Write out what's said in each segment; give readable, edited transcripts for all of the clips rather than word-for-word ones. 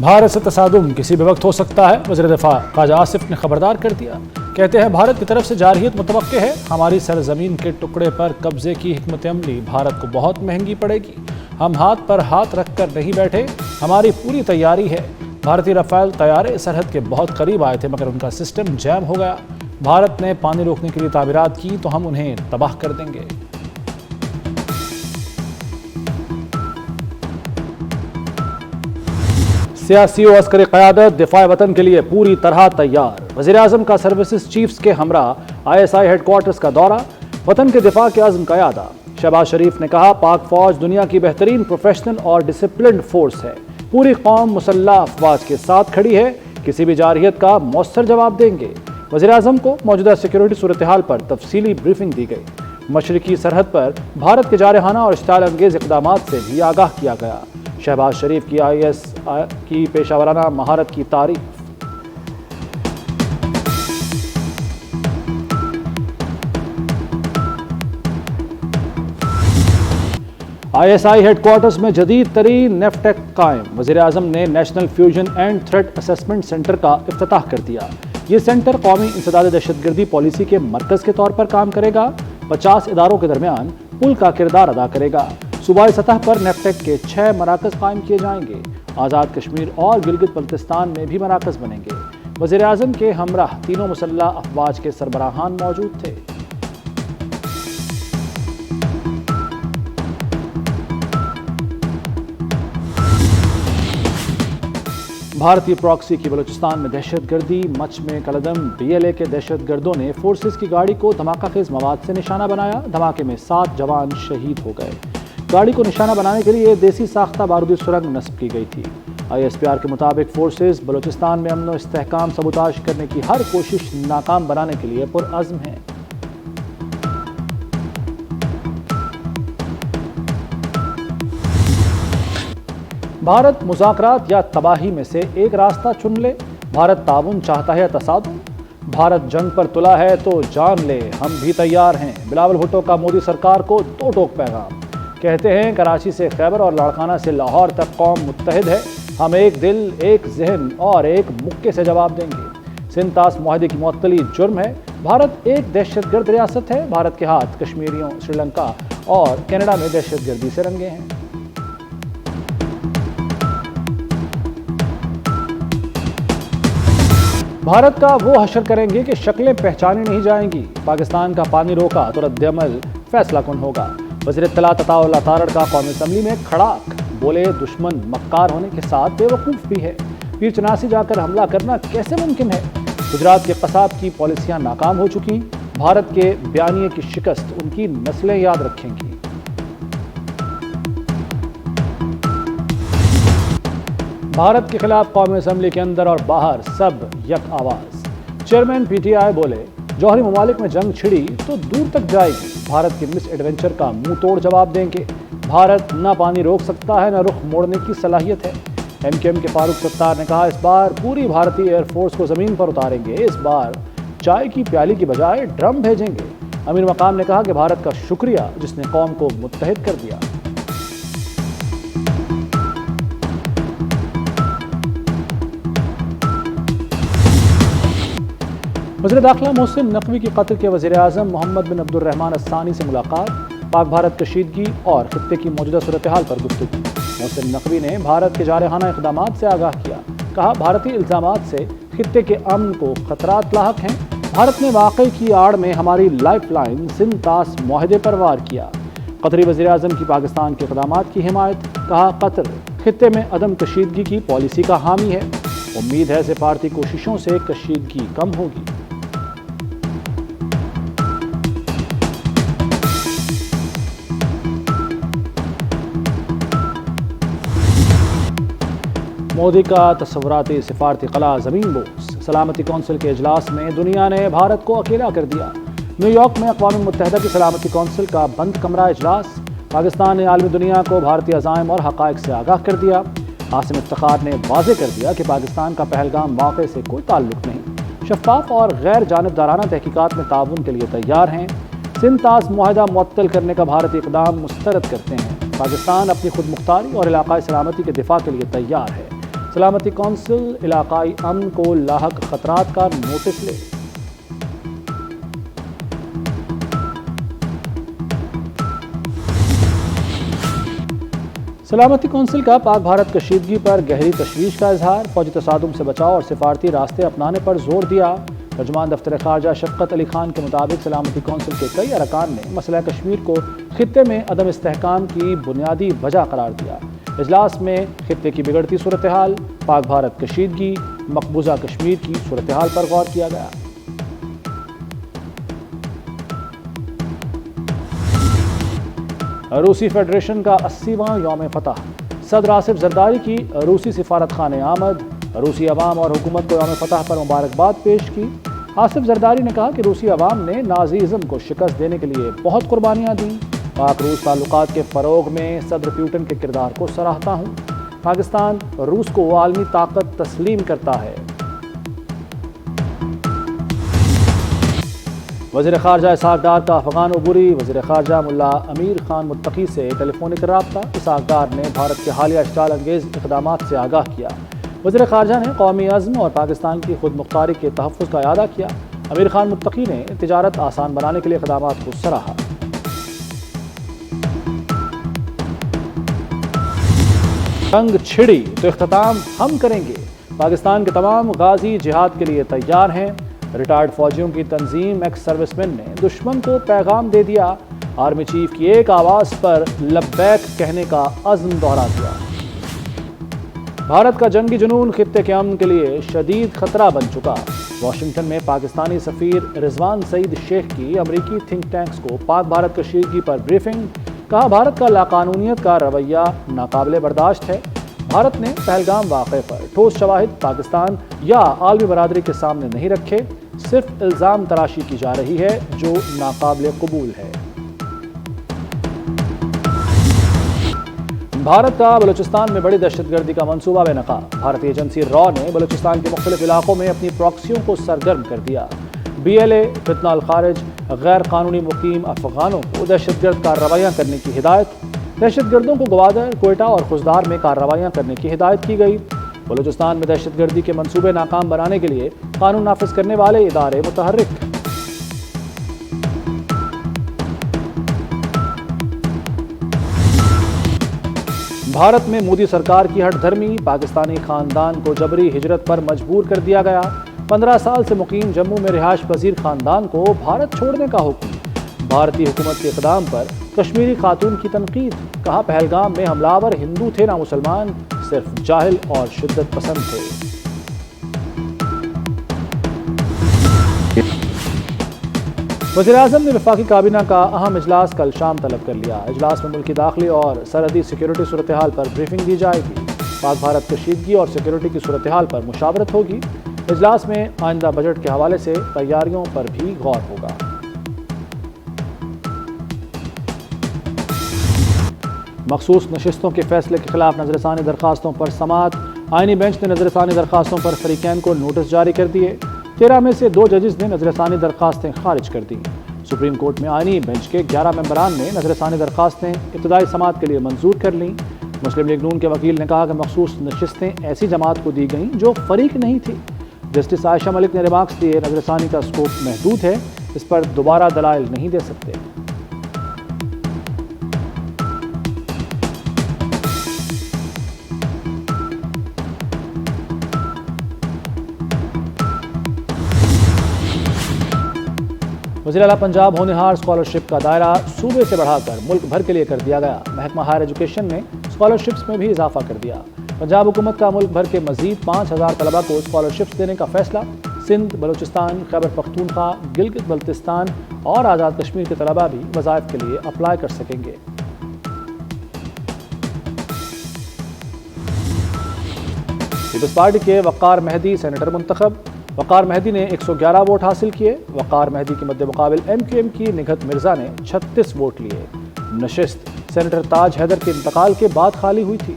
भारत से तसादुम किसी भी वक्त हो सकता है, वज़ीर दिफा ख्वाजा आसिफ ने खबरदार कर दिया। कहते हैं भारत की तरफ से जारहियत मुतवक्के है। हमारी सरजमीन के टुकड़े पर कब्जे की हिकमत अमली भारत को बहुत महंगी पड़ेगी। हम हाथ पर हाथ रख कर नहीं बैठे, हमारी पूरी तैयारी है। भारतीय रफाल तैयारे सरहद के बहुत करीब आए थे मगर उनका सिस्टम जैम हो गया। भारत ने पानी रोकने के लिए तामीरात की तो हम उन्हें तबाह कर देंगे। सियासी और अस्करी क़यादत दिफा वतन के लिए पूरी तरह तैयार। वज़ीर आज़म का सर्विसेज चीफ्स के हमरा ISI हेडक्वार्टर्स का दौरा, वतन के दिफा के अज़्म का यादा। शहबाज शरीफ ने कहा, पाक फौज दुनिया की बेहतरीन प्रोफेशनल और डिसिप्लिन्ड फोर्स है। पूरी कौम मुसल्लह अफवाज के साथ खड़ी है, किसी भी जारहियत का मौसर जवाब देंगे। वज़ीर आज़म को मौजूदा सिक्योरिटी सूरत हाल पर तफसीली ब्रीफिंग दी गई। मशरकी सरहद पर भारत के जारहाना और इश्ताल अंगेज़ इक़दामात से भी आगाह किया गया। शहबाज शरीफ की ISI की पेशावराना महारत की तारीफ। ISI हेडक्वार्टर्स में जदीद तरीन नेफ्टेक कायम। वज़ीर आज़म ने national fusion and threat assessment centre का इफ्तिताह कर दिया। ये सेंटर कौमी इंसदाद दहशतगर्दी पॉलिसी के मरकज़ के तौर पर काम करेगा। 50 इदारों के दरमियान पुल का किरदार अदा करेगा। सूबाई सतह पर नेफ्टेक के 6 मराकज़ कायम किए जाएंगे। आज़ाद कश्मीर और गिलगित बल्तिस्तान में भी मराकज़ बनेंगे। वज़ीर आज़म के हमराह तीनों मुसल्लह अफवाज के सरबराहान मौजूद थे। भारतीय प्रॉक्सी की बलूचिस्तान में दहशतगर्दी मच में कलदम। DLA के दहशतगर्दों ने फोर्सेस की गाड़ी को धमाका खेज मवाद से निशाना बनाया। धमाके में 7 जवान शहीद हो गए। गाड़ी को निशाना बनाने के लिए देसी साख्ता बारूदी सुरंग नस्ब की गई थी। ISPR के मुताबिक फोर्सेस बलूचिस्तान में अमन व इस्तेहकाम सबूताज करने की हर कोशिश नाकाम बनाने के लिए पुरअज़्म है। भारत मुज़ाकरात या तबाही में से एक रास्ता चुन ले। भारत ताउन चाहता है या तसादुम। भारत जंग पर तुला है तो जान ले, हम भी तैयार हैं। बिलावल भुट्टो का मोदी सरकार को दो टोक पैगाम। कहते हैं, कराची से खैबर और लाड़काना से लाहौर तक कौम मुत्तहिद है। हम एक दिल, एक जहन और एक मुक्के से जवाब देंगे। सिंध तास मुआहदे की मुअत्तली जुर्म है। भारत एक दहशतगर्द रियासत है। भारत के हाथ कश्मीरियों, श्रीलंका और कनाडा में दहशतगर्दी से रंगे हैं। भारत का वो हशर करेंगे कि शक्लें पहचानी नहीं जाएंगी। पाकिस्तान का पानी रोका तो रद्द-ए-अमल फैसला कुन होगा। वज़ीर इत्तलात अताउल्लाह तारड़ का कौमी असम्बली में खड़ाक। बोले, दुश्मन मक्कार होने के साथ बेवकूफ़ भी है। पीर चनासी जाकर हमला करना कैसे मुमकिन है। गुजरात के कसाब की पॉलिसियाँ नाकाम हो चुकी। भारत के बयानिए की शिकस्त उनकी नस्लें याद रखेंगी। भारत के खिलाफ कौमी असम्बली के अंदर और बाहर सब यक आवाज़। चेयरमैन PTI बोले, जौहरी ममालिक में जंग छिड़ी तो दूर तक जाएगी। भारत के मिस एडवेंचर का मुंह तोड़ जवाब देंगे। भारत न पानी रोक सकता है न रुख मोड़ने की सलाहियत है। MKM के फारूक सत्तार ने कहा, इस बार पूरी भारतीय एयरफोर्स को ज़मीन पर उतारेंगे। इस बार चाय की प्याली की बजाय ड्रम भेजेंगे। अमीर मकाम ने कहा कि भारत का शुक्रिया जिसने कौम को मुत्तहिद कर दिया। वज़ीर दाखिला मोहसिन नकवी की कत्ल के वज़ीर आज़म मोहम्मद बिन अब्दुर्रहमान अस्सानी से मुलाकात। पाक भारत कशीदगी और खित्ते की मौजूदा सूरत हाल पर गुफ्तगू। मोहसिन नकवी ने भारत के जारहाना इक़दामात से आगाह किया। कहा, भारतीय इल्ज़ामात से खित्ते के अमन को खतरात लाहक हैं। भारत ने वाक़ई की आड़ में हमारी लाइफ लाइन सिंध तास मुआहदे पर वार किया। कतरी वज़ीर आज़म की पाकिस्तान के इक़दामात की हिमायत। कहा, कतर खित्ते में अदम कशीदगी की पॉलिसी का हामी है। उम्मीद है सिफारती कोशिशों से कशीदगी कम होगी। मोदी का तस्वुराती सिफारती कला ज़मीन बोस। सलामती कौंसिल के इजलास में दुनिया ने भारत को अकेला कर दिया। न्यूयॉर्क में अक़वाम मुत्तहिदा की सलामती कौंसिल का बंद कमरा इजलास। पाकिस्तान ने आलमी दुनिया को भारतीय अज़ाइम और हक़ाइक़ से आगाह कर दिया। आसिम इफ्तिखार ने वाज़ेह कर दिया कि पाकिस्तान का पहलगाम वाक़े से कोई ताल्लुक़ नहीं। शफ़ाफ़ और गैर जानिबदाराना तहक़ीक़ात में ताउन के लिए तैयार हैं। सिंध तास मुआहदा मुअत्तल करने का भारतीय इक़दाम मुस्तरद करते हैं। पाकिस्तान अपनी खुद मुख्तारी और इलाक़ाई सलामती के दिफा के लिए तैयार है। سلامتی کونسل علاقائی امن کو لاحق خطرات کا نوٹس لے۔ سلامتی کونسل کا پاک بھارت کشیدگی پر گہری تشویش کا اظہار، فوجی تصادم سے بچاؤ اور سفارتی راستے اپنانے پر زور دیا۔ ترجمان دفتر خارجہ شفقت علی خان کے مطابق سلامتی کونسل کے کئی ارکان نے مسئلہ کشمیر کو خطے میں عدم استحکام کی بنیادی وجہ قرار دیا۔ اجلاس میں خطے کی بگڑتی صورتحال، پاک بھارت کشیدگی، مقبوضہ کشمیر کی صورتحال پر غور کیا گیا۔ روسی فیڈریشن کا 80واں یوم فتح، صدر آصف زرداری کی روسی سفارت خانے آمد، روسی عوام اور حکومت کو یوم فتح پر مبارکباد پیش کی۔ آصف زرداری نے کہا کہ روسی عوام نے نازیزم کو شکست دینے کے لیے بہت قربانیاں دیں۔ پاک روس تعلقات کے فروغ میں صدر پیوٹن کے کردار کو سراہتا ہوں۔ پاکستان روس کو عالمی طاقت تسلیم کرتا ہے۔ وزیر خارجہ اسحاق ڈار کا افغان عبوری، وزیر خارجہ ملا امیر خان متقی سے ٹیلی فونک رابطہ۔ اسحاق ڈار نے بھارت کے حالیہ اشتعال انگیز اقدامات سے آگاہ کیا۔ وزیر خارجہ نے قومی عزم اور پاکستان کی خود مختاری کے تحفظ کا اعادہ کیا۔ امیر خان متقی نے تجارت آسان بنانے کے لیے اقدامات کو سراہا۔ جنگ چھڑی تو اختتام ہم کریں گے، پاکستان کے تمام غازی جہاد کے لیے تیار ہیں۔ ریٹائرڈ فوجیوں کی تنظیم ایکس سروس مین نے دشمن کو پیغام دے دیا، آرمی چیف کی ایک آواز پر لبیک کہنے کا عزم دہرا دیا۔ بھارت کا جنگی جنون خطے کے امن کے لیے شدید خطرہ بن چکا۔ واشنگٹن میں پاکستانی سفیر رضوان سعید شیخ کی امریکی تھنک ٹینکس کو پاک بھارت کشیدگی پر بریفنگ، کہا بھارت کا لاقانونیت کا رویہ ناقابل برداشت ہے۔ بھارت نے پہلگام واقعے پر ٹھوس شواہد پاکستان یا عالمی برادری کے سامنے نہیں رکھے، صرف الزام تراشی کی جا رہی ہے جو ناقابل قبول ہے۔ بھارت کا بلوچستان میں بڑی دہشت گردی کا منصوبہ بے نقاب، بھارتی ایجنسی را نے بلوچستان کے مختلف علاقوں میں اپنی پراکسیوں کو سرگرم کر دیا۔ بی ایل اے فتنہ الخارج غیر قانونی مقیم افغانوں کو دہشت گرد کارروائیاں کرنے کی ہدایت، دہشت گردوں کو گوادر، کوئٹہ اور خوزدار میں کارروائیاں کرنے کی ہدایت کی گئی۔ بلوچستان میں دہشت گردی کے منصوبے ناکام بنانے کے لیے قانون نافذ کرنے والے ادارے متحرک۔ بھارت میں مودی سرکار کی ہٹ دھرمی، پاکستانی خاندان کو جبری ہجرت پر مجبور کر دیا گیا۔ 15 سال سے مقیم جموں میں رہائش پذیر خاندان کو بھارت چھوڑنے کا حکم۔ بھارتی حکومت کے اقدام پر کشمیری خاتون کی تنقید، کہا پہلگام میں حملہ آور ہندو تھے نہ مسلمان، صرف جاہل اور شدت پسند تھے۔ وزیراعظم نے وفاقی کابینہ کا اہم اجلاس کل شام طلب کر لیا۔ اجلاس میں ملکی داخلی اور سرحدی سیکیورٹی صورتحال پر بریفنگ دی جائے گی۔ پاک بھارت کشیدگی اور سیکیورٹی کی صورتحال پر مشاورت ہوگی۔ اجلاس میں آئندہ بجٹ کے حوالے سے تیاریوں پر بھی غور ہوگا۔ مخصوص نشستوں کے فیصلے کے خلاف نظر ثانی درخواستوں پر سماعت، آئینی بینچ نے نظر ثانی درخواستوں پر فریقین کو نوٹس جاری کر دیے۔ 13 میں سے 2 ججز نے نظر ثانی درخواستیں خارج کر دیں۔ سپریم کورٹ میں آئینی بینچ کے 11 ممبران نے نظر ثانی درخواستیں ابتدائی سماعت کے لیے منظور کر لیں۔ مسلم لیگ نون کے وکیل نے کہا کہ مخصوص نشستیں ایسی جماعت کو دی گئیں جو فریق نہیں تھی۔ جسٹس عائشہ ملک نے ریمارکس دیے، نظر ثانی کا اسکوپ محدود ہے، اس پر دوبارہ دلائل نہیں دے سکتے۔ وزیر اعلیٰ پنجاب ہونہار اسکالرشپ کا دائرہ صوبے سے بڑھا کر ملک بھر کے لیے کر دیا گیا۔ محکمہ ہائر ایجوکیشن نے اسکالرشپس میں بھی اضافہ کر دیا۔ پنجاب حکومت کا ملک بھر کے مزید 5000 طلبہ کو اسکالرشپس دینے کا فیصلہ۔ سندھ، بلوچستان، خیبر پختونخوا، گلگت بلتستان اور آزاد کشمیر کے طلبہ بھی وظائف کے لیے اپلائی کر سکیں گے۔ پیپلز پارٹی کے وقار مہدی سینیٹر منتخب، وقار مہدی نے 111 ووٹ حاصل کیے۔ وقار مہدی کے مد مقابل ایم کیو ایم کی نگہت مرزا نے 36 ووٹ لیے۔ نشست سینیٹر تاج حیدر کے انتقال کے بعد خالی ہوئی تھی۔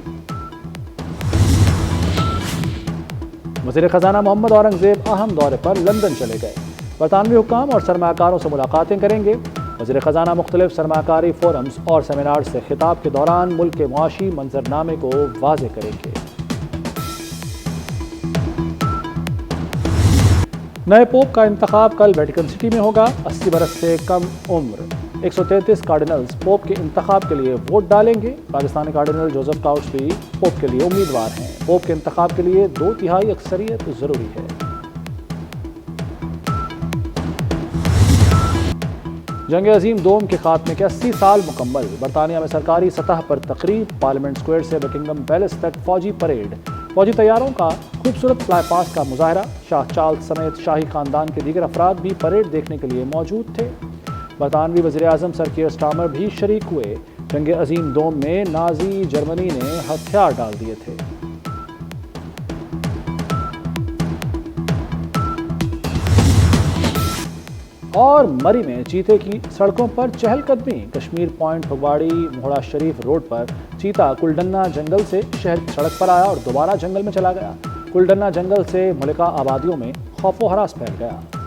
وزیر خزانہ محمد اورنگزیب اہم دورے پر لندن چلے گئے۔ برطانوی حکام اور سرمایہ کاروں سے ملاقاتیں کریں گے۔ وزیر خزانہ مختلف سرمایہ کاری فورمز اور سیمینار سے خطاب کے دوران ملک کے معاشی منظرنامے کو واضح کریں گے۔ नए पोप का इंतखाब कल वेटिकन सिटी में होगा। 80 बरस से कम उम्र 133 कार्डिनल्स पोप के इंतखाब के लिए वोट डालेंगे। पाकिस्तानी कार्डिनल जोसेफ काउच भी पोप के लिए उम्मीदवार हैं। पोप के इंतखाब के लिए 2/3 अक्सरियत जरूरी है। जंग अजीम दोम के खात्मे के 80 साल मुकम्मल। बरतानिया में सरकारी सतह पर तकरीब, पार्लियामेंट स्क्वायर से बकिंगम पैलेस तक फौजी परेड, फौजी तैयारों का खूबसूरत फ्लाई पास्ट का मुजाहरा। शाह चार्ल्स समेत शाही खानदान के दीगर अफराद भी परेड देखने के लिए मौजूद थे। बरतानवी वज़ीर आज़म सर कीयर स्टार्मर भी शरीक हुए। जंग अजीम दोम में नाजी जर्मनी ने हथियार डाल दिए थे। और मरी में चीते की सड़कों पर चहलकदमी। कश्मीर पॉइंट, फगवाड़ी, मोहड़ा शरीफ रोड पर चीता कुलडन्ना जंगल से शहर की सड़क पर आया और दोबारा जंगल में चला गया। कुलडन्ना जंगल से मुल्का आबादियों में खौफ व हरास फैल गया।